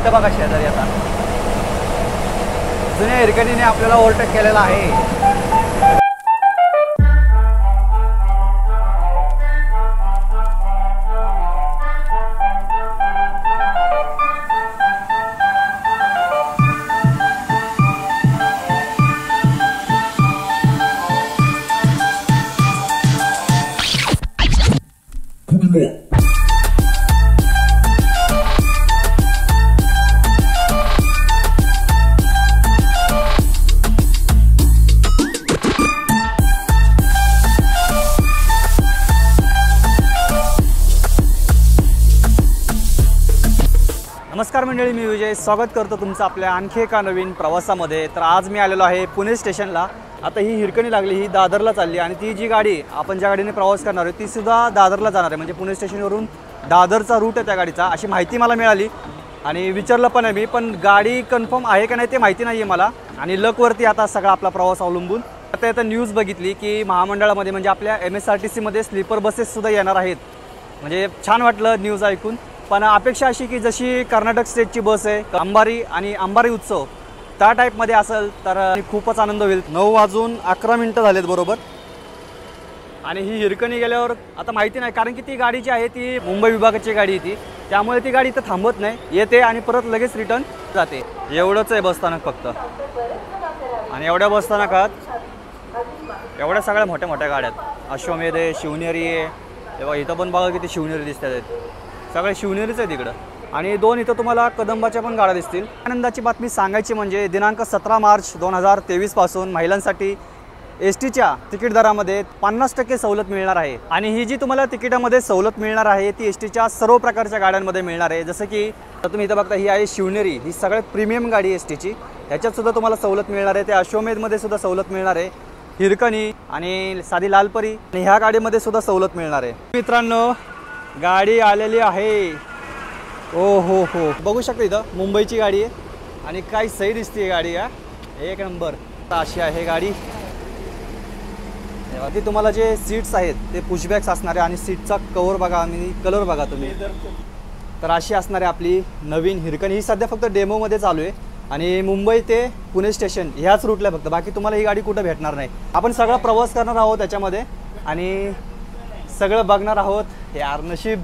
इथं बघा शेजारी आता जुन्या हिरकणीने आपल्याला ओव्हरटेक केलेला आहे. नमस्कार मंडळी, मी विजय स्वागत करतो तुमचं आपल्या आणखी एका नवीन प्रवासामध्ये. तर आज मी आलेलो आहे पुणे स्टेशनला. आता ही हिरकणी लागली, ही दादरला चालली आणि ती जी गाडी आपण ज्या गाडीने प्रवास करणार आहे ती सुद्धा दादरला जाणार आहे. म्हणजे पुणे स्टेशनवरून दादरचा रूट आहे त्या गाडीचा, अशी माहिती मला मिळाली आणि विचारलं पण आहे मी. पण गाडी कन्फर्म आहे का नाही ते माहिती नाही आहे मला आणि लकवरती आता सगळा आपला प्रवास अवलंबून. आता न्यूज बघितली की महामंडळामध्ये म्हणजे आपल्या MSRTCमध्ये स्लीपर बसेससुद्धा येणार आहेत. म्हणजे छान वाटलं न्यूज ऐकून. पण अपेक्षा अशी की जशी कर्नाटक स्टेटची बस आहे अंबारी आणि अंबारी उत्सव त्या टाईपमध्ये असेल तर खूपच आनंद होईल. 9:11 झालेत बरोबर. आणि ही हिरकणी गेल्यावर आता माहिती नाही, कारण की ती गाडी जी आहे ती मुंबई विभागाची गाडी आहे ती, त्यामुळे ती गाडी इथं थांबत नाही, येते आणि परत लगेच रिटर्न जाते. एवढंच आहे बसस्थानक फक्त. आणि एवढ्या बसस्थानकात एवढ्या सगळ्या मोठ्या मोठ्या गाड्या आहेत. अश्वमेध आहे, शिवनेरी आहे. तेव्हा इथं पण बघा किती शिवनेरी दिसतात आहेत. सगळे शिवनेरीच आहे तिकडं. आणि 2 इथं तुम्हाला कदंबाच्या पण गाड्या दिसतील. आनंदाची बातमी सांगायची म्हणजे दिनांक 17 मार्च 2023 पासून महिलांसाठी STच्या तिकीट दरामध्ये 50% सवलत मिळणार आहे. आणि ही जी तुम्हाला तिकिटामध्ये सवलत मिळणार आहे ती STच्या सर्व प्रकारच्या गाड्यांमध्ये मिळणार आहे. जसं की तुम्ही इथं बघता ही आहे शिवनेरी, ही सगळ्यात प्रीमियम गाडी STची, त्याच्यातसुद्धा तुम्हाला सवलत मिळणार आहे. ते अश्वमेधमध्ये सुद्धा सवलत मिळणार आहे. हिरकणी आणि साधी लालपरी आणि ह्या गाडीमध्ये सुद्धा सवलत मिळणार आहे. मित्रांनो गाडी आलेली आहे. ओ हो बघू शकता इथं मुंबईची गाडी आहे आणि काय सही दिसते गाडी. एक नंबर अशी आहे गाडी. ती तुम्हाला जे सीट्स आहेत ते पुशबॅक्स असणार आहे आणि सीटचा कवर बघा आणि कलर बघा तुम्ही. तर अशी असणार आहे आपली नवीन हिरकणी. ही सध्या फक्त डेमोमध्ये चालू आहे आणि मुंबई ते पुणे स्टेशन ह्याच रूटला फक्त, बाकी तुम्हाला ही गाडी कुठं भेटणार नाही. आपण सगळा प्रवास करणार आहोत त्याच्यामध्ये आणि सगळं बघणार आहोत. यार नशीब,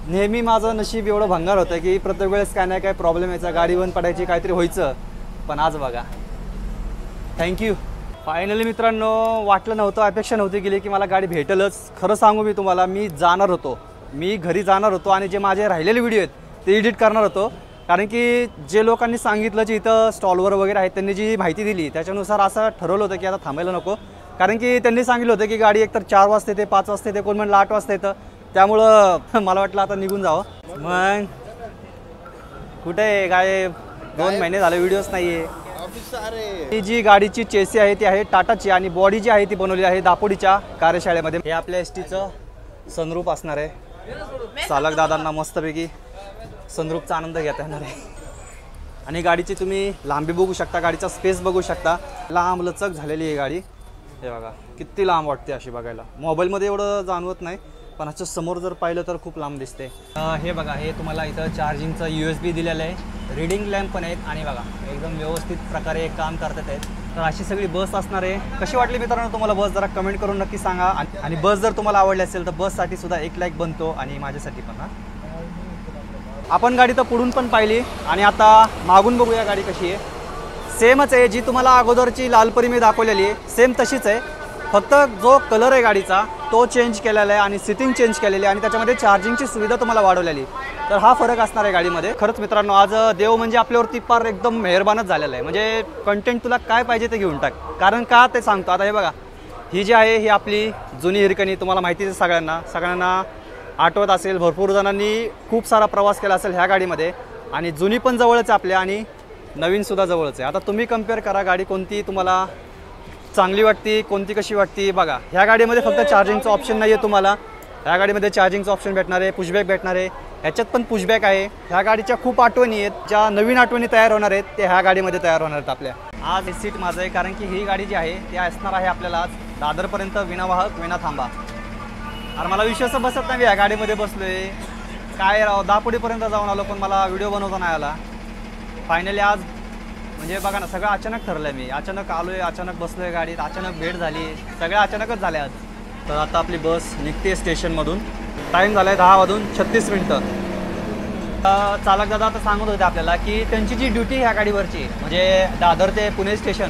नेहमी माझं नशीब एवढं भंगार होतं की प्रत्येक वेळेस काय नाही काय प्रॉब्लेम यायचा, गाडी बंद पडायची, काहीतरी व्हायचं. पण आज बघा, थँक्यू. फायनली मित्रांनो, वाटलं नव्हतं, अपेक्षा नव्हती गेली की मला गाडी भेटेलच. खरं सांगू मी तुम्हाला, मी घरी जाणार होतो आणि जे माझे राहिलेले व्हिडिओ आहेत ते एडिट करणार होतो. कारण की जे लोकांनी सांगितलं जे इथं स्टॉलवर वगैरे आहेत त्यांनी जी माहिती दिली त्याच्यानुसार असं ठरवलं होतं की आता थांबायला नको. कारण की त्यांनी सांगितलं होतं की गाडी एकतर 4 वाजता येते, 5 वाजता येते, कोण म्हणलं 8 वाजता येतं. त्यामुळं मला वाटलं आता निघून जावं. मग कुठे आहे काय, 2 महिने झाले व्हिडिओच नाही आहे. ही जी गाडीची चेसी आहे ती आहे टाटाची आणि बॉडी जी आहे ती बनवली आहे दापोडीच्या कार्यशाळेमध्ये. हे आपल्या STचं सनरूप असणार आहे. चालक दादांना मस्तपैकी सनरूपचा आनंद घेता येणार आहे. आणि गाडीची तुम्ही लांबी बघू शकता, गाडीचा स्पेस बघू शकता. लांब लचक झालेली आहे गाडी. हे बघा किती लांब वाटते अशी बघायला. मोबाईलमध्ये एवढं जाणवत नाही पण ह्याच्या समोर जर पाहिलं तर खूप लांब दिसते. हे बघा, हे तुम्हाला इथं चार्जिंगचं USB दिलेलं आहे. रीडिंग लॅम्प पण आहेत आणि बघा एकदम व्यवस्थित प्रकारे काम करतात आहेत. तर अशी सगळी बस असणार आहे. कशी वाटली मित्रांनो तुम्हाला बस, जरा कमेंट करून नक्की सांगा. आणि बस जर तुम्हाला आवडली असेल तर बससाठी सुद्धा 1 लाईक बनतो आणि माझ्यासाठी पण. आपण गाडी तर पुढून पण पाहिली आणि आता मागून बघूया गाडी कशी आहे. सेमच आहे, जी तुम्हाला अगोदरची लालपरी मी दाखवलेली आहे सेम तशीच आहे. फक्त जो कलर आहे गाडीचा तो चेंज केलेला आहे आणि सिटिंग चेंज केलेली आहे आणि त्याच्यामध्ये चार्जिंगची सुविधा तुम्हाला वाढवलेली. तर हा फरक असणार आहे गाडीमध्ये. खरंच मित्रांनो, आज देव म्हणजे आपल्यावरती फार एकदम मेहरबानच झालेला आहे. म्हणजे कंटेंट तुला काय पाहिजे ते घेऊन टाक. कारण का ते सांगतो. आता हे बघा, ही जी आहे ही आपली जुनी हिरकणी, तुम्हाला माहितीच आहे सगळ्यांना आठवत असेल. भरपूर जणांनी खूप सारा प्रवास केला असेल ह्या गाडीमध्ये आणि जुनी पण जवळच आहे आपल्या आणि नवीनसुद्धा जवळच आहे. आता तुम्ही कम्पेअर करा गाडी कोणती तुम्हाला चांगली वाटते, कोणती कशी वाटते बघा. ह्या गाडीमध्ये फक्त चार्जिंगचं ऑप्शन नाही आहे तुम्हाला. ह्या गाडीमध्ये चार्जिंगचं ऑप्शन भेटणार आहे, पुशबॅक भेटणार आहे. ह्याच्यात पण पुशबॅक आहे. ह्या गाडीच्या खूप आठवणी आहेत, ज्या नवीन आठवणी तयार होणार आहेत ते ह्या गाडीमध्ये तयार होणार आहेत आपल्या. आज सीट माझं आहे कारण की ही गाडी जी आहे ती असणार आहे आपल्याला आज दादरपर्यंत विना वाहक विना थांबा. अरे मला विश्वास बसत नाही, या गाडीमध्ये बसलोय. काय राव दापोडीपर्यंत जाऊन आलो पण मला व्हिडिओ बनवता नाही आला. फायनली आज म्हणजे बघा ना सगळं अचानक ठरलं आहे. मी अचानक आलो आहे, अचानक बसलो आहे गाडीत, अचानक भेट झाली, सगळं अचानकच झालं आज. तर आता आपली बस निघते स्टेशनमधून. टाईम झाला आहे 10:36. चालक दादा आता सांगत होते आपल्याला की त्यांची जी ड्युटी ह्या गाडीवरची म्हणजे दादर ते पुणे स्टेशन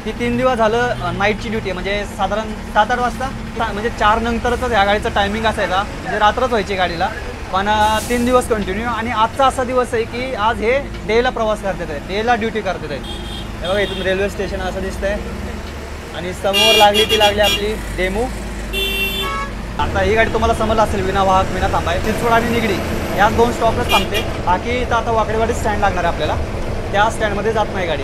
ती 3 दिवस झालं नाईटची ड्युटी म्हणजे साधारण 7-8 वाजता म्हणजे 4 नंतरच ह्या गाडीचा टायमिंग असायचा म्हणजे रात्रच व्हायची गाडीला. पण 3 दिवस कंटिन्यू आणि आजचा असा दिवस आहे की आज हे डेला प्रवास करतात आहे, डेला ड्युटी करतात आहे. हे बघा इथून रेल्वे स्टेशन असं दिसतंय आणि समोर लागली ती लागली आपली डेमू. आता ही गाडी तुम्हाला समजलं असेल विना वाहक विना थांबाय चिंचवड आणि निगडी या 2 स्टॉपलाच थांबते. बाकी इथं आता वाकडेवाडी स्टँड लागणार आहे आपल्याला, त्या स्टँडमध्ये जात नाही गाडी.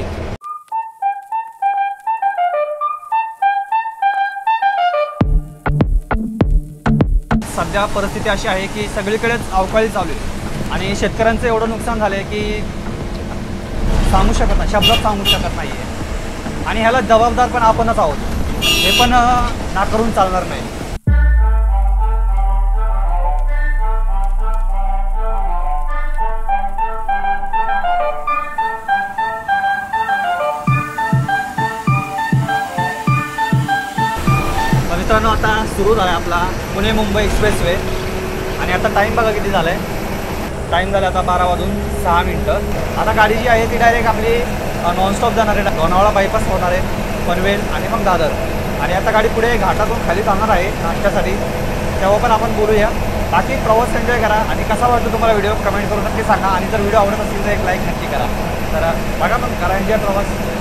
सध्या परिस्थिती अशी आहे की सगळीकडेच अवकाळी चालू आहे आणि शेतकऱ्यांचं एवढं नुकसान झालं आहे की सांगू शकत नाही, शब्दात सांगू शकत नाही आहे. आणि ह्याला जबाबदार पण आपणच आहोत, हे पण नाकारून चालणार नाही. मित्रांनो आता सुरू झाला आहे आपला पुणे मुंबई एक्सप्रेसवे आणि आता टाईम बघा किती झाला आहे. टाईम झाला आता 12:06. आता गाडी जी आहे ती डायरेक्ट आपली नॉनस्टॉप जाणार आहे, लोणावळा बायपास होणार आहे, पनवेल आणि मग दादर. आणि आता गाडी पुढे घाटातून खाली चालणार आहे नाश्त्यासाठी, तेव्हा पण आपण बोलूया. बाकी प्रवास एन्जॉय करा आणि कसा वाटतो तुम्हाला व्हिडिओ कमेंट करून नक्की सांगा. आणि जर व्हिडिओ आवडत असेल तर एक लाईक नक्की करा. तर बघा पण करा एन्जॉय प्रवास.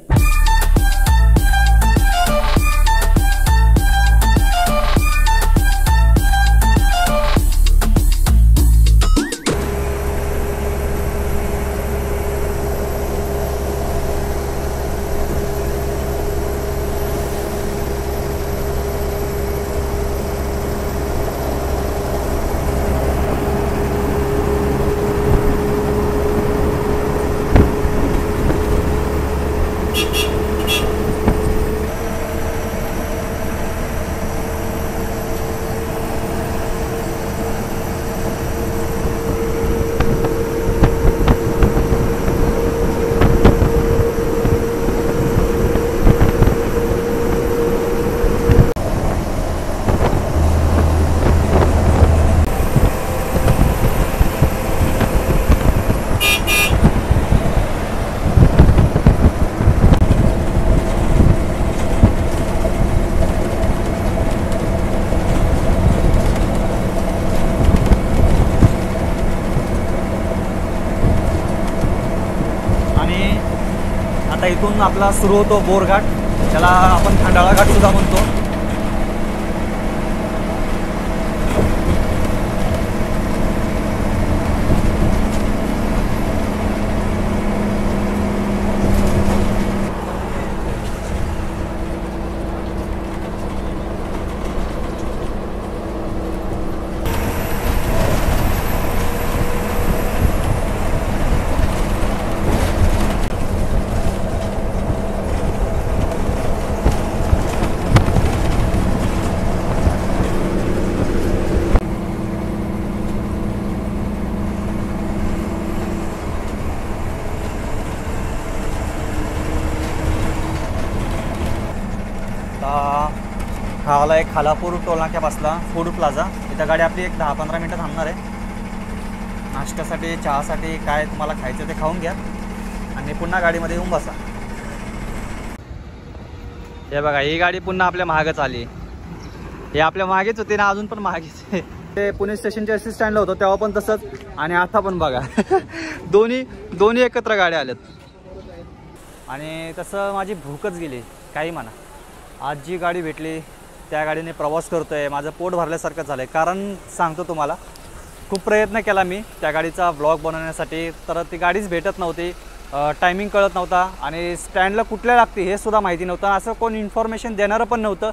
आता इथून आपला सुरू होतो बोरघाट, त्याला आपण खंडाळा घाट सुद्धा म्हणतो. हा आला एक खालापूर टोलनाक्यापासला फूड प्लाझा. इथं गाडी आपली एक 10-15 मिनटं थांबणार आहे. नाश्त्यासाठी चहासाठी काय तुम्हाला खायचं ते खाऊन घ्या आणि पुन्हा गाडीमध्ये येऊन बसा. हे बघा ही गाडी पुन्हा आपल्या मागच आली. हे आपल्या मागेच होती ना, अजून पण मागेच आहे. ते पुणे स्टेशनच्या एस टी स्टँडला होतं तेव्हा पण तसंच आणि आता पण बघा दोन्ही एकत्र गाड्या आल्यात. आणि तसं माझी भूकच गेली काही म्हणा. आज जी गाडी भेटली त्या गाडीने प्रवास करतो आहे, माझं पोट भरल्यासारखं झालं आहे. कारण सांगतो तुम्हाला, खूप प्रयत्न केला मी त्या गाडीचा व्लॉग बनवण्यासाठी, तर ती गाडीच भेटत नव्हती, टायमिंग कळत नव्हता आणि स्टँडला कुठल्या लागते हे सुद्धा माहिती नव्हतं. असं कोण इन्फॉर्मेशन देणारं पण नव्हतं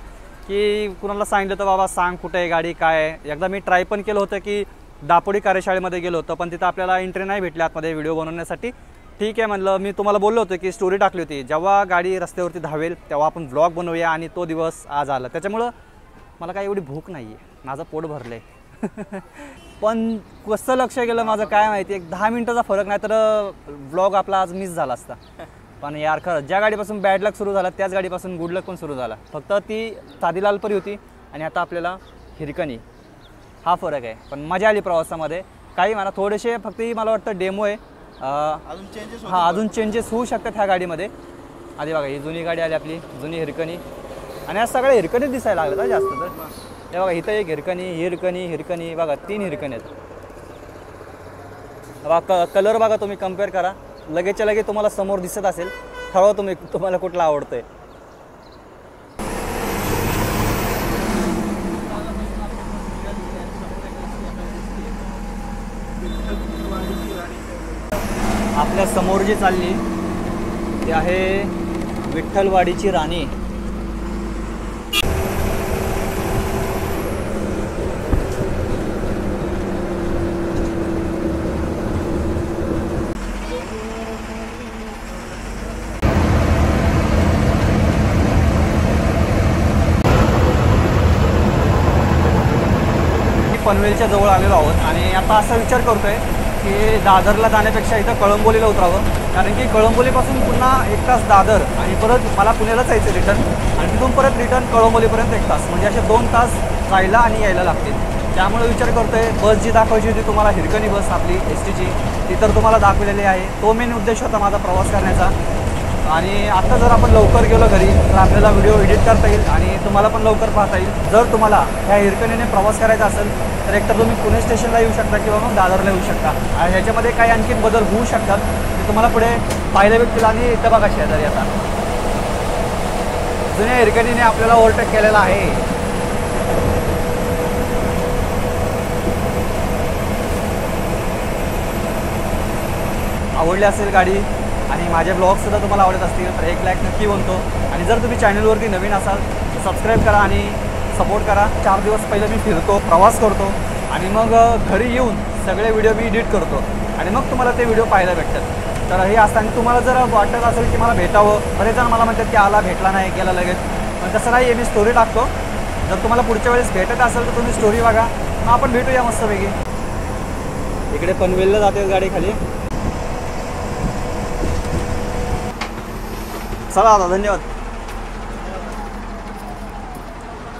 की कुणाला सांगितलं तर बाबा सांग कुठे आहे गाडी काय आहे. एकदा मी ट्राय पण केलं होतं की दापोडी कार्यशाळेमध्ये गेलो होतो, पण तिथं आपल्याला एंट्री नाही भेटली आतमध्ये व्हिडिओ बनवण्यासाठी. ठीक आहे म्हणलं, मी तुम्हाला बोललो होतो की स्टोरी टाकली होती, जेव्हा गाडी रस्त्यावरती धावेल तेव्हा आपण व्लॉग बनवूया, आणि तो दिवस आज आला. त्याच्यामुळं मला काही एवढी भूक नाही आहे, माझं पोट भरलं आहे. पण कसं लक्ष गेलं माझं काय माहिती, एक 10 मिनिटाचा फरक नाही तर व्लॉग आपला आज मिस झाला असता. पण यार खरं ज्या गाडीपासून बॅड लक सुरू झाला त्याच गाडीपासून गुड लक पण सुरू झाला. फक्त ती साधी लालपरी होती आणि आता आपल्याला हिरकणी, हा फरक आहे. पण मजा आली प्रवासामध्ये. काही मला थोडेसे फक्त मला वाटतं डेमो आहे, अजून चेंजेस होऊ शकतात ह्या गाडीमध्ये. आधी बघा ही जुनी गाडी आली आपली, जुनी हिरकणी, आणि आज सगळे हिरकणीच दिसायला लागलं जास्त. तर हे बघा इथं एक हिरकणी बघा, 3 हिरकणी आहेत. बघा कलर बघा, तुम्ही कम्पेअर करा, लगेचच्या लगेच तुम्हाला समोर दिसत असेल. ठरवा तुम्हाला कुठला आवडतंय. आपल्या समोर जी चालली ती आहे विठ्ठलवाडीची राणी. पनवेलच्या जवळ आलेलो आहोत आणि आता असा विचार करतोय की दादरला जाण्यापेक्षा इथं कळंबोलीला उतरावं. कारण की कळंबोलीपासून पुन्हा 1 तास दादर आणि परत मला पुण्याला जायचं रिटर्न, आणि तिथून परत रिटर्न कळंबोलीपर्यंत 1 तास, म्हणजे असे 2 तास जायला आणि यायला लागतील. त्यामुळे विचार करतोय बस जी दाखवायची होती तुम्हाला, हिरकणी बस आपली STची, ती तर तुम्हाला दाखवलेली आहे. तो मेन उद्देश होता माझा प्रवास करण्याचा. आणि आता जर आपण लवकर गेलो घरी तर आपल्याला व्हिडिओ एडिट करता येईल आणि तुम्हाला पण लवकर पाहता येईल. जर तुम्हाला ह्या हिरकणीने प्रवास करायचा असेल तर एकतर तुम्ही पुणे स्टेशनला येऊ शकता किंवा मग दादरला येऊ शकता. आणि ह्याच्यामध्ये काही आणखी बदल होऊ शकतात ते तुम्हाला पुढे पाहायला भेटतील. आणि इथं बघा शेजारी आता जुन्या हिरकणीने आपल्याला ओव्हरटेक केलेला आहे. आवडली असेल गाडी आणि माझे ब्लॉगसुद्धा तुम्हाला आवडत असतील तर 1 लाईक नक्की बनतो. आणि जर तुम्ही चॅनलवरती नवीन असाल तर सबस्क्राईब करा आणि सपोर्ट करा. 4 दिवस पहिलं मी फिरतो, प्रवास करतो आणि मग घरी येऊन सगळे व्हिडिओ मी एडिट करतो आणि मग तुम्हाला ते व्हिडिओ पाहायला भेटतात. तर हे असताना तुम्हाला जर वाटत असेल की मला भेटावं, बरेच जण मला म्हणतात की आला भेटला नाही गेला लगेच, पण तसं नाही आहे. मी स्टोरी टाकतो. जर तुम्हाला पुढच्या वेळेस भेटत असेल तर तुम्ही स्टोरी बघा, मग आपण भेटूया मस्तपैकी. इकडे पनवेलला जाते गाडी खाली. चला आता धन्यवाद,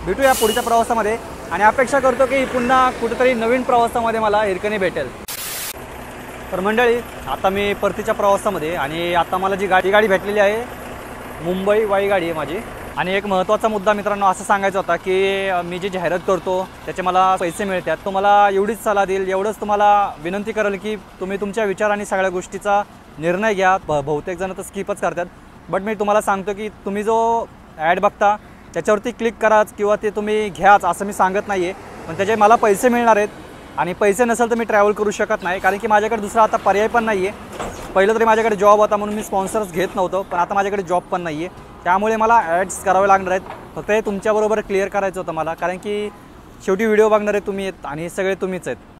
भेटूया पुढच्या प्रवासामध्ये. आणि अपेक्षा करतो की पुन्हा कुठेतरी नवीन प्रवासामध्ये मला हिरकणी भेटेल. तर मंडळी आता मी परतीच्या प्रवासामध्ये, आणि आता मला जी गाडी भेटलेली आहे मुंबई वाई गाडी आहे माझी. आणि एक महत्त्वाचा मुद्दा मित्रांनो असं सांगायचा होता की मी जी जाहिरात करतो त्याचे मला पैसे मिळतात. तो मला एवढीच सल्ला देईल, एवढंच तुम्हाला विनंती करेल की तुम्ही तुमच्या विचारांनी सगळ्या गोष्टीचा निर्णय घ्या. बहुतेक जण तर स्किपच करतात, बट मी तुम्हाला सांगतो की तुम्ही जो ॲड बघता त्याच्यावरती क्लिक कराच किंवा ते तुम्ही घ्याच असं मी सांगत नाही आहे. पण त्याचे मला पैसे मिळणार आहेत आणि पैसे नसेल तर मी ट्रॅव्हल करू शकत नाही. कारण की माझ्याकडे दुसरा आता पर्याय पण नाही आहे. पहिलं तरी माझ्याकडे जॉब होता म्हणून मी स्पॉन्सर्स घेत नव्हतो, पण आता माझ्याकडे जॉब पण नाही आहे. त्यामुळे मला ॲड्स करावे लागणार आहेत. फक्त हे तुमच्याबरोबर क्लिअर करायचं होतं मला, कारण की शेवटी व्हिडिओ बघणारे तुम्ही आहेत आणि हे सगळे तुम्हीच आहेत.